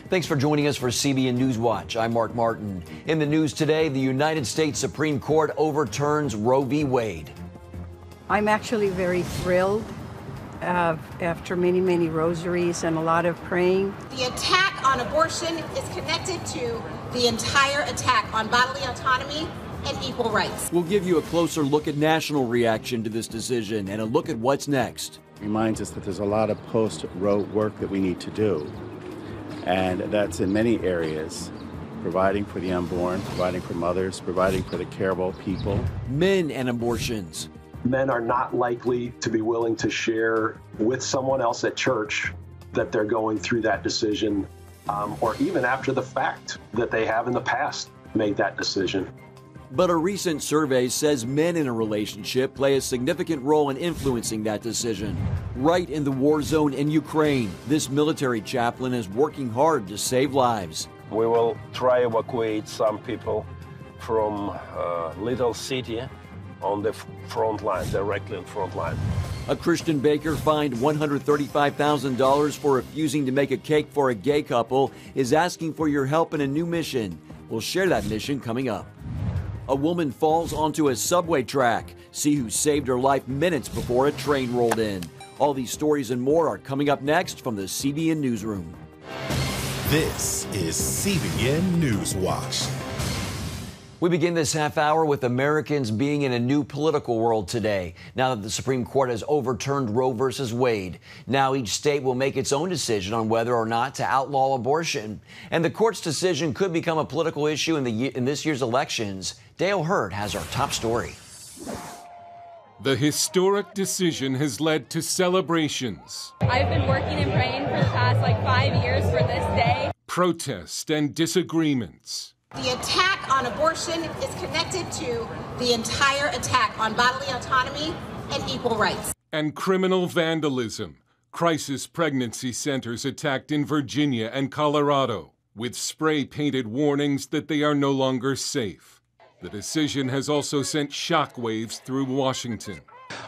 Thanks for joining us for CBN NewsWatch. I'm Mark Martin. In the news today, the United States Supreme Court overturns Roe v. Wade. I'm actually very thrilled after many rosaries and a lot of praying. The attack on abortion is connected to the entire attack on bodily autonomy and equal rights. We'll give you a closer look at national reaction to this decision and a look at what's next. Reminds us that there's a lot of post-Roe work that we need to do. And that's in many areas, providing for the unborn, providing for mothers, providing for the careable people. Men and abortions. Men are not likely to be willing to share with someone else at church that they're going through that decision, or even after the fact that they have in the past made that decision. But a recent survey says men in a relationship play a significant role in influencing that decision. Right in the war zone in Ukraine, this military chaplain is working hard to save lives. We will try to evacuate some people from little city on the front line, directly in front line. A Christian baker fined $135,000 for refusing to make a cake for a gay couple is asking for your help in a new mission. We'll share that mission coming up. A woman falls onto a subway track. See who saved her life minutes before a train rolled in. All these stories and more are coming up next from the CBN Newsroom. This is CBN NewsWatch. We begin this half hour with Americans being in a new political world today, now that the Supreme Court has overturned Roe v. Wade. Now each state will make its own decision on whether or not to outlaw abortion. And the court's decision could become a political issue in this year's elections. Dale Hurd has our top story. The historic decision has led to celebrations. I've been working and praying for the past 5 years for this day. Protests and disagreements. The attack on abortion is connected to the entire attack on bodily autonomy and equal rights. And criminal vandalism. Crisis pregnancy centers attacked in Virginia and Colorado, with spray-painted warnings that they are no longer safe. The decision has also sent shockwaves through Washington.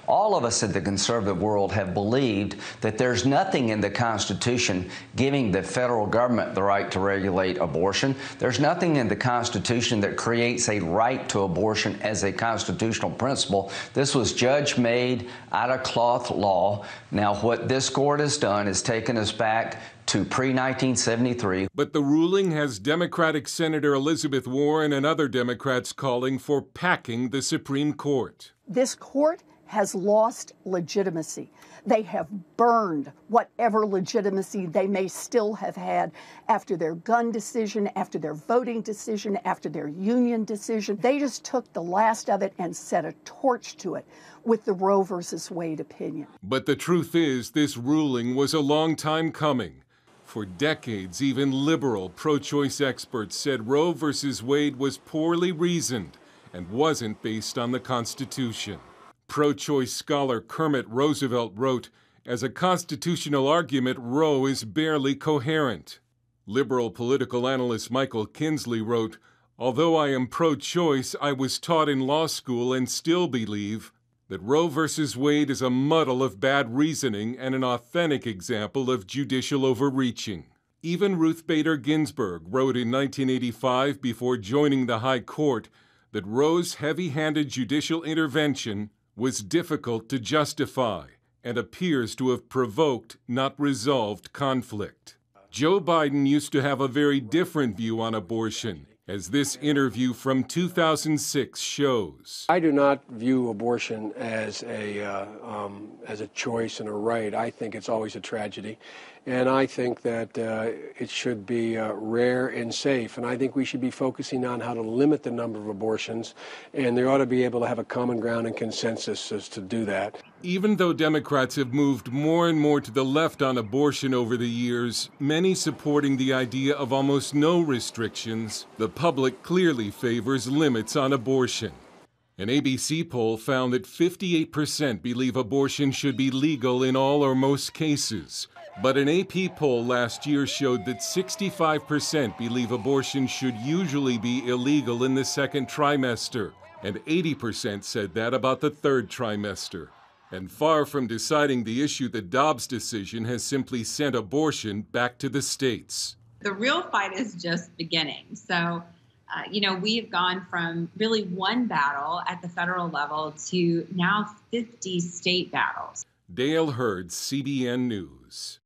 All of us in the conservative world have believed that there's nothing in the Constitution giving the federal government the right to regulate abortion. There's nothing in the Constitution that creates a right to abortion as a constitutional principle. This was judge-made, out-of-cloth law. Now, what this court has done is taken us back to pre-1973. But the ruling has Democratic Senator Elizabeth Warren and other Democrats calling for packing the Supreme Court. This court has lost legitimacy. They have burned whatever legitimacy they may still have had after their gun decision, after their voting decision, after their union decision. They just took the last of it and set a torch to it with the Roe versus Wade opinion. But the truth is, this ruling was a long time coming. For decades, even liberal pro-choice experts said Roe versus Wade was poorly reasoned and wasn't based on the Constitution. Pro-choice scholar Kermit Roosevelt wrote, "As a constitutional argument, Roe is barely coherent." Liberal political analyst Michael Kinsley wrote, "Although I am pro-choice, I was taught in law school and still believe that Roe versus Wade is a muddle of bad reasoning and an authentic example of judicial overreaching." Even Ruth Bader Ginsburg wrote in 1985, before joining the High Court, that Roe's heavy-handed judicial intervention was difficult to justify and appears to have provoked, not resolved, conflict. Joe Biden used to have a very different view on abortion, as this interview from 2006 shows. I do not view abortion as a choice and a right. I think it's always a tragedy. And I think that it should be rare and safe. And I think we should be focusing on how to limit the number of abortions. And they ought to be able to have a common ground and consensus as to do that. Even though Democrats have moved more and more to the left on abortion over the years, many supporting the idea of almost no restrictions, the public clearly favors limits on abortion. An ABC poll found that 58% believe abortion should be legal in all or most cases. But an AP poll last year showed that 65% believe abortion should usually be illegal in the second trimester, and 80% said that about the third trimester. And far from deciding the issue, the Dobbs decision has simply sent abortion back to the states. The real fight is just beginning. So, we've gone from really one battle at the federal level to now 50 state battles. Dale Hurd, CBN News.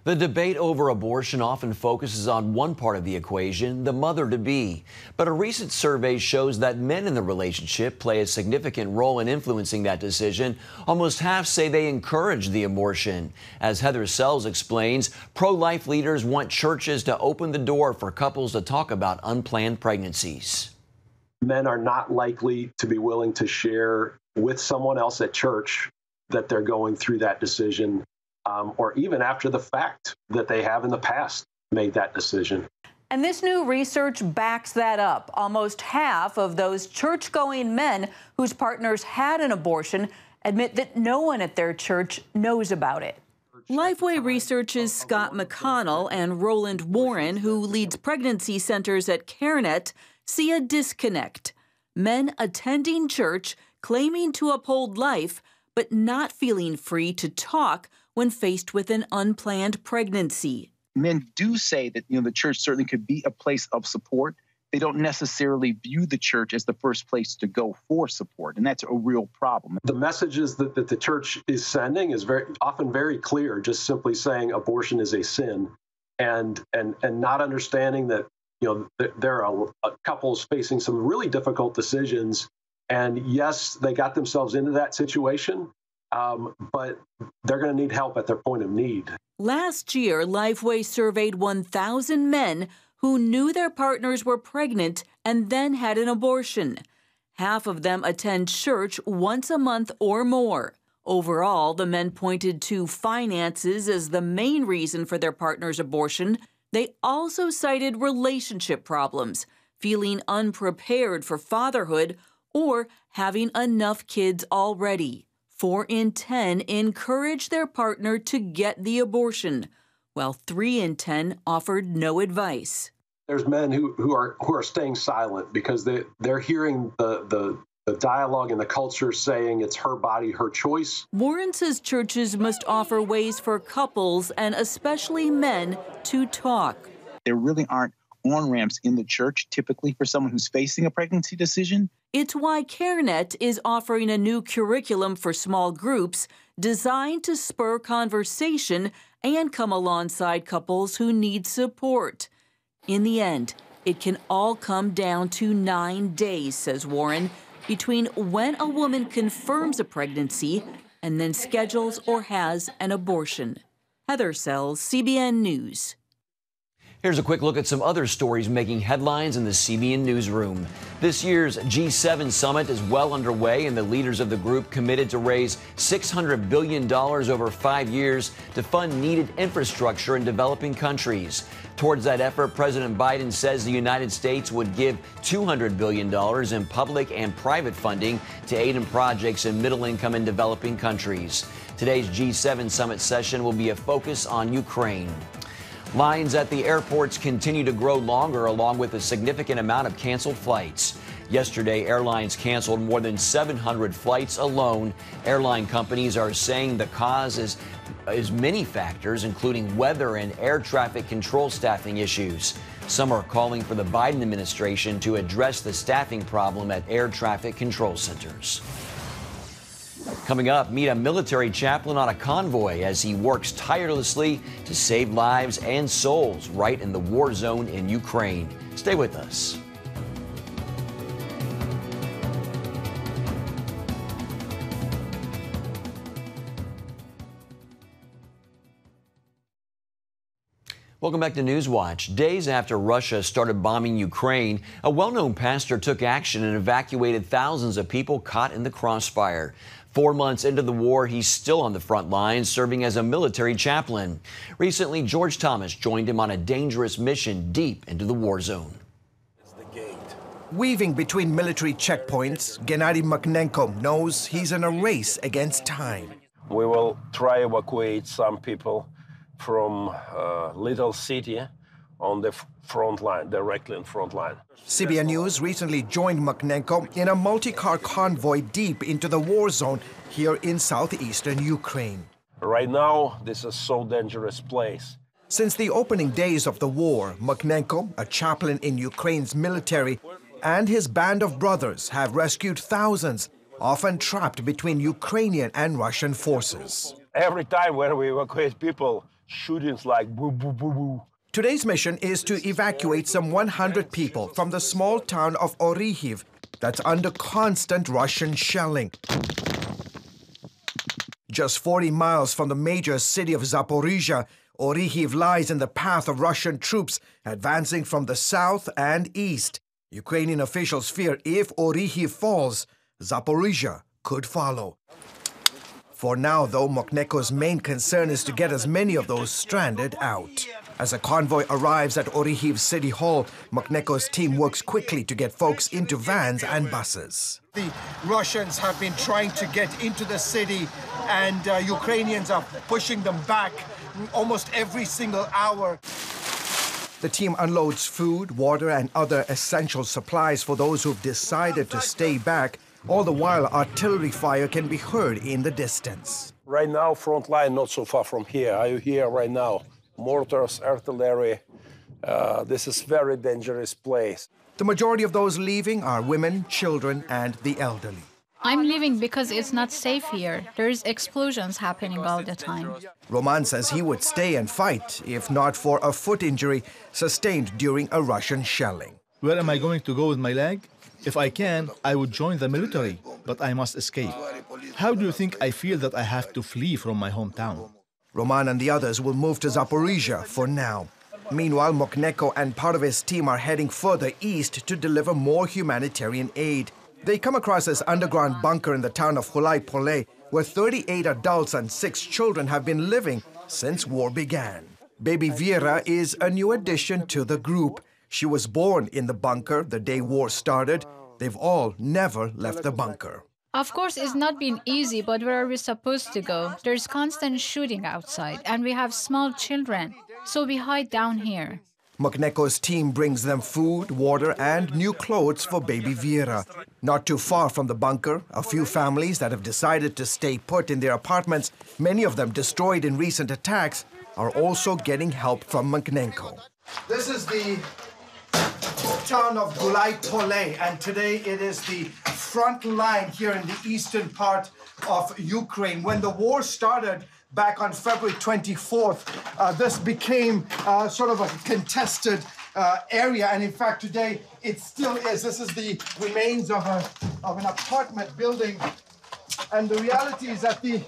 The debate over abortion often focuses on one part of the equation, the mother-to-be. But a recent survey shows that men in the relationship play a significant role in influencing that decision. Almost half say they encourage the abortion. As Heather Sells explains, pro-life leaders want churches to open the door for couples to talk about unplanned pregnancies. Men are not likely to be willing to share with someone else at church that they're going through that decision. Or even after the fact that they have in the past made that decision. And this new research backs that up. Almost half of those church-going men whose partners had an abortion admit that no one at their church knows about it. Lifeway Research's Scott McConnell and Roland Warren, who leads pregnancy centers at CareNet, see a disconnect. Men attending church, claiming to uphold life, but not feeling free to talk when faced with an unplanned pregnancy. Men do say that, the church certainly could be a place of support. They don't necessarily view the church as the first place to go for support, and that's a real problem. The messages that the church is sending is often very clear, just simply saying abortion is a sin, and not understanding that there are couples facing some really difficult decisions, and yes, they got themselves into that situation. But they're going to need help at their point of need. Last year, Lifeway surveyed 1,000 men who knew their partners were pregnant and then had an abortion. Half of them attend church once a month or more. Overall, the men pointed to finances as the main reason for their partner's abortion. They also cited relationship problems, feeling unprepared for fatherhood, or having enough kids already. 4 in 10 encourage their partner to get the abortion, while 3 in 10 offered no advice. There's men who are staying silent because they're hearing the dialogue and the culture saying it's her body, her choice. Warren says churches must offer ways for couples, and especially men, to talk. There really aren't on-ramps in the church typically for someone who's facing a pregnancy decision. It's why CareNet is offering a new curriculum for small groups designed to spur conversation and come alongside couples who need support. In the end, it can all come down to 9 days, says Warren, between when a woman confirms a pregnancy and then schedules or has an abortion. Heather Sells, CBN News. Here's a quick look at some other stories making headlines in the CBN newsroom. This year's G7 summit is well underway, and the leaders of the group committed to raise $600 billion over 5 years to fund needed infrastructure in developing countries. Towards that effort, President Biden says the United States would give $200 billion in public and private funding to aid in projects in middle-income and developing countries. Today's G7 summit session will be a focus on Ukraine. Lines at the airports continue to grow longer, along with a significant amount of canceled flights. Yesterday, airlines canceled more than 700 flights alone. Airline companies are saying the cause is many factors, including weather and air traffic control staffing issues. Some are calling for the Biden administration to address the staffing problem at air traffic control centers. Coming up, meet a military chaplain on a convoy as he works tirelessly to save lives and souls right in the war zone in Ukraine. Stay with us. Welcome back to Newswatch. Days after Russia started bombing Ukraine, a well-known pastor took action and evacuated thousands of people caught in the crossfire. 4 months into the war, he's still on the front lines, serving as a military chaplain. Recently, George Thomas joined him on a dangerous mission deep into the war zone. Weaving between military checkpoints, Gennady Maknenko knows he's in a race against time. We will try to evacuate some people from little city on the front line, directly in front line. CBN News recently joined Maknenko in a multi-car convoy deep into the war zone here in southeastern Ukraine. Right now, this is so dangerous place. Since the opening days of the war, Mokhnenko, a chaplain in Ukraine's military, and his band of brothers have rescued thousands, often trapped between Ukrainian and Russian forces. Every time when we evacuate people, shootings like boo, boo, boo, boo. Today's mission is to evacuate some 100 people from the small town of Orikhiv that's under constant Russian shelling. Just 40 miles from the major city of Zaporizhia, Orikhiv lies in the path of Russian troops advancing from the south and east. Ukrainian officials fear if Orikhiv falls, Zaporizhia could follow. For now, though, Mokhnenko's main concern is to get as many of those stranded out. As a convoy arrives at Orikhiv City Hall, Mokhnenko's team works quickly to get folks into vans and buses. The Russians have been trying to get into the city, and Ukrainians are pushing them back almost every single hour. The team unloads food, water, and other essential supplies for those who've decided to stay back. All the while, artillery fire can be heard in the distance. Right now, front line not so far from here. Are you here right now? Mortars, artillery. This is very dangerous place. The majority of those leaving are women, children, and the elderly. I'm leaving because it's not safe here. There's explosions happening all the time. Roman says he would stay and fight if not for a foot injury sustained during a Russian shelling. Where am I going to go with my leg? If I can, I would join the military, but I must escape. How do you think I feel that I have to flee from my hometown? Roman and the others will move to Zaporizhia for now. Meanwhile, Mokhnenko and part of his team are heading further east to deliver more humanitarian aid. They come across this underground bunker in the town of Khulai-Pole, where 38 adults and 6 children have been living since war began. Baby Vera is a new addition to the group. She was born in the bunker the day war started. They've all never left the bunker. Of course, it's not been easy, but where are we supposed to go? There's constant shooting outside, and we have small children, so we hide down here. Mokhnenko's team brings them food, water, and new clothes for baby Vera. Not too far from the bunker, a few families that have decided to stay put in their apartments, many of them destroyed in recent attacks, are also getting help from Mokhnenko. This is the town of Khulai-Pole, and today it is the front line here in the eastern part of Ukraine. When the war started back on February 24th, this became sort of a contested area, and in fact today it still is. This is the remains of an apartment building, and the reality is that the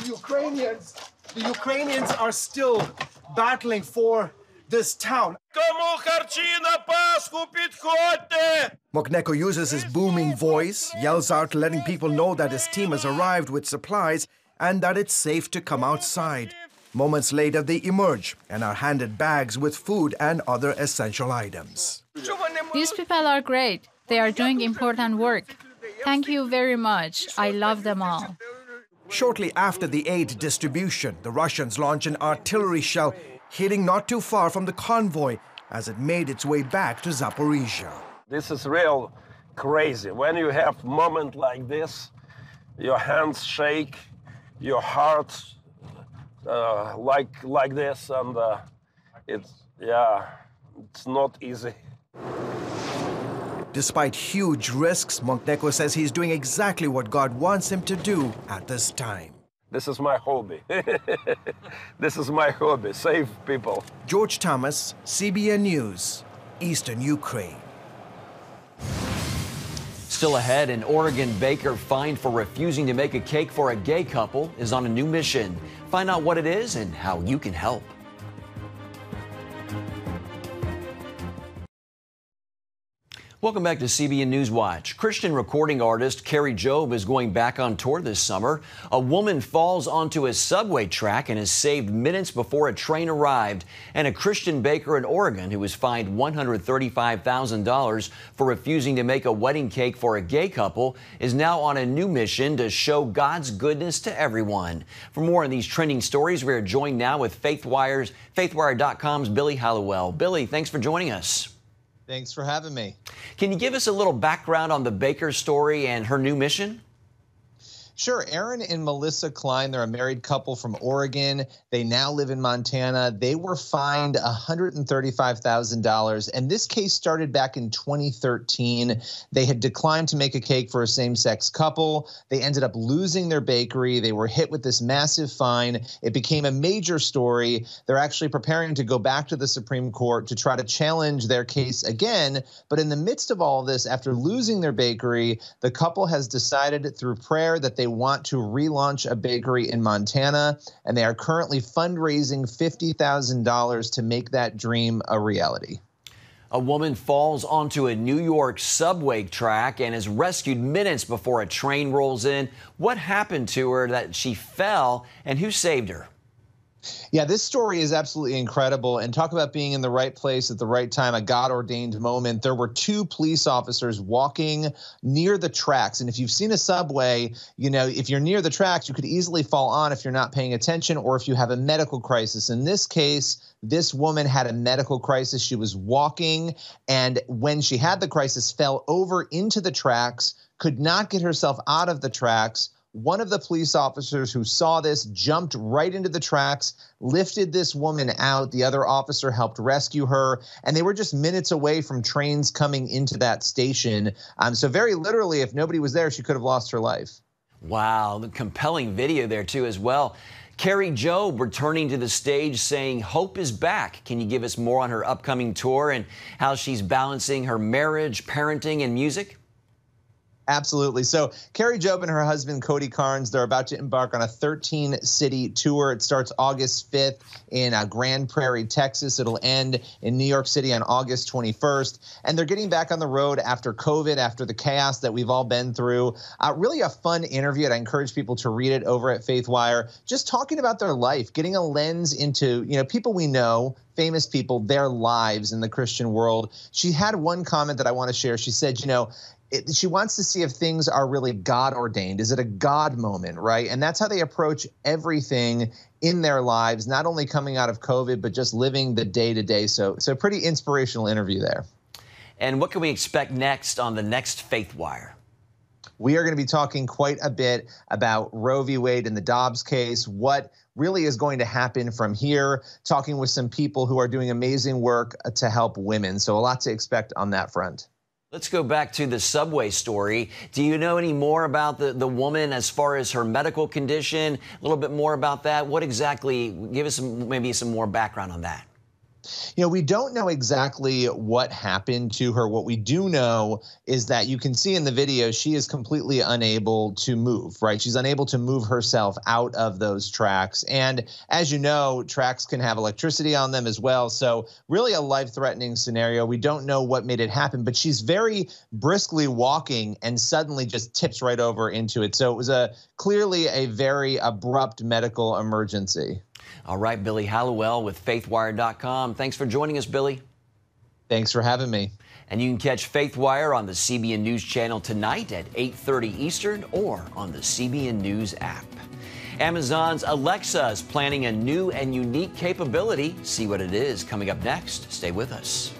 Ukrainians are still battling for this town. Mokhnenko uses his booming voice, yells out, letting people know that his team has arrived with supplies and that it's safe to come outside. Moments later, they emerge and are handed bags with food and other essential items. These people are great. They are doing important work. Thank you very much. I love them all. Shortly after the aid distribution, the Russians launch an artillery shell hitting not too far from the convoy as it made its way back to Zaporizhia. This is real crazy. When you have a moment like this, your hands shake, your heart like this, and it's not easy. Despite huge risks, Mokhnenko says he's doing exactly what God wants him to do at this time. This is my hobby. This is my hobby, save people. George Thomas, CBN News, Eastern Ukraine. Still ahead, an Oregon baker fined for refusing to make a cake for a gay couple is on a new mission. Find out what it is and how you can help. Welcome back to CBN NewsWatch. Christian recording artist Carrie Job is going back on tour this summer. A woman falls onto a subway track and is saved minutes before a train arrived. And a Christian baker in Oregon who was fined $135,000 for refusing to make a wedding cake for a gay couple is now on a new mission to show God's goodness to everyone. For more on these trending stories, we are joined now with FaithWire.com's Billy Hallowell. Billy, thanks for joining us. Thanks for having me. Can you give us a little background on the baker story and her new mission? Sure. Aaron and Melissa Klein, they're a married couple from Oregon. They now live in Montana. They were fined $135,000. And this case started back in 2013. They had declined to make a cake for a same-sex couple. They ended up losing their bakery. They were hit with this massive fine. It became a major story. They're actually preparing to go back to the Supreme Court to try to challenge their case again. But in the midst of all this, after losing their bakery, the couple has decided through prayer that they want to relaunch a bakery in Montana, and they are currently fundraising $50,000 to make that dream a reality. A woman falls onto a New York subway track and is rescued minutes before a train rolls in. What happened to her that she fell, and who saved her? Yeah, this story is absolutely incredible. And talk about being in the right place at the right time, a God-ordained moment. There were two police officers walking near the tracks. And if you've seen a subway, you know, if you're near the tracks, you could easily fall on if you're not paying attention or if you have a medical crisis. In this case, this woman had a medical crisis. She was walking, and when she had the crisis, fell over into the tracks, could not get herself out of the tracks. One of the police officers who saw this jumped right into the tracks, lifted this woman out. The other officer helped rescue her, and they were just minutes away from trains coming into that station. So very literally, if nobody was there, she could have lost her life. Wow, the compelling video there too as well. Carrie Job returning to the stage saying hope is back. Can you give us more on her upcoming tour and how she's balancing her marriage, parenting, and music? Absolutely. So Carrie Job and her husband, Cody Carnes, they're about to embark on a 13-city tour. It starts August 5th in Grand Prairie, Texas. It'll end in New York City on August 21st. And they're getting back on the road after COVID, after the chaos that we've all been through. Really a fun interview, and I encourage people to read it over at FaithWire. Just talking about their life, getting a lens into, you know, people we know, famous people, their lives in the Christian world. She had one comment that I want to share. She said, you know, she wants to see if things are really God-ordained. Is it a God moment, right? And that's how they approach everything in their lives, not only coming out of COVID, but just living the day-to-day. So pretty inspirational interview there. And what can we expect next on the next Faith Wire? We are going to be talking quite a bit about Roe v. Wade and the Dobbs case, what really is going to happen from here, talking with some people who are doing amazing work to help women. So a lot to expect on that front. Let's go back to the subway story. Do you know any more about the woman as far as her medical condition? A little bit more about that? What exactly? Give us maybe some more background on that. You know, we don't know exactly what happened to her. What we do know is that you can see in the video, she is completely unable to move, right? She's unable to move herself out of those tracks. And as you know, tracks can have electricity on them as well. So really a life-threatening scenario. We don't know what made it happen, but she's very briskly walking and suddenly just tips right over into it. So it was clearly a very abrupt medical emergency. All right, Billy Hallowell with FaithWire.com. Thanks for joining us, Billy. Thanks for having me. And you can catch FaithWire on the CBN News Channel tonight at 8:30 Eastern or on the CBN News app. Amazon's Alexa is planning a new and unique capability. See what it is coming up next. Stay with us.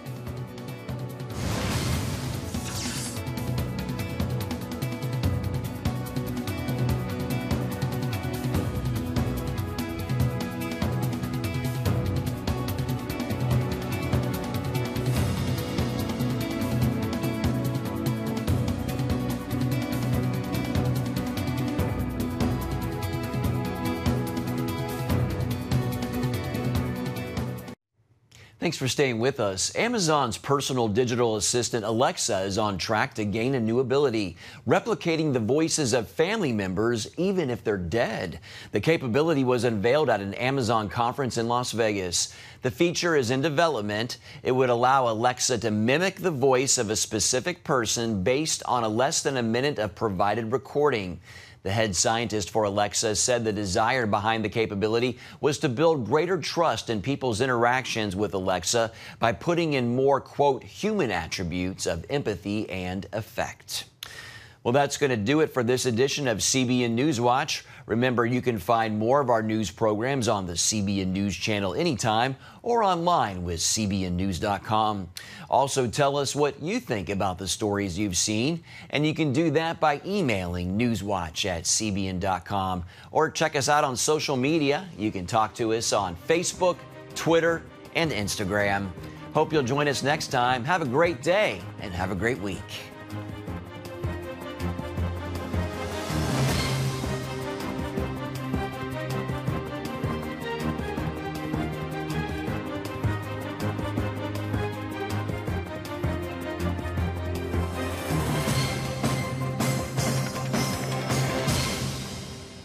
Thanks for staying with us. Amazon's personal digital assistant Alexa is on track to gain a new ability, replicating the voices of family members even if they're dead. The capability was unveiled at an Amazon conference in Las Vegas. The feature is in development. It would allow Alexa to mimic the voice of a specific person based on a less than a minute of provided recording. The head scientist for Alexa said the desire behind the capability was to build greater trust in people's interactions with Alexa by putting in more, quote, human attributes of empathy and affect. Well, that's going to do it for this edition of CBN News Watch. Remember, you can find more of our news programs on the CBN News Channel anytime or online with cbnnews.com. Also, tell us what you think about the stories you've seen, and you can do that by emailing newswatch@cbn.com or check us out on social media. You can talk to us on Facebook, Twitter, and Instagram. Hope you'll join us next time. Have a great day and have a great week.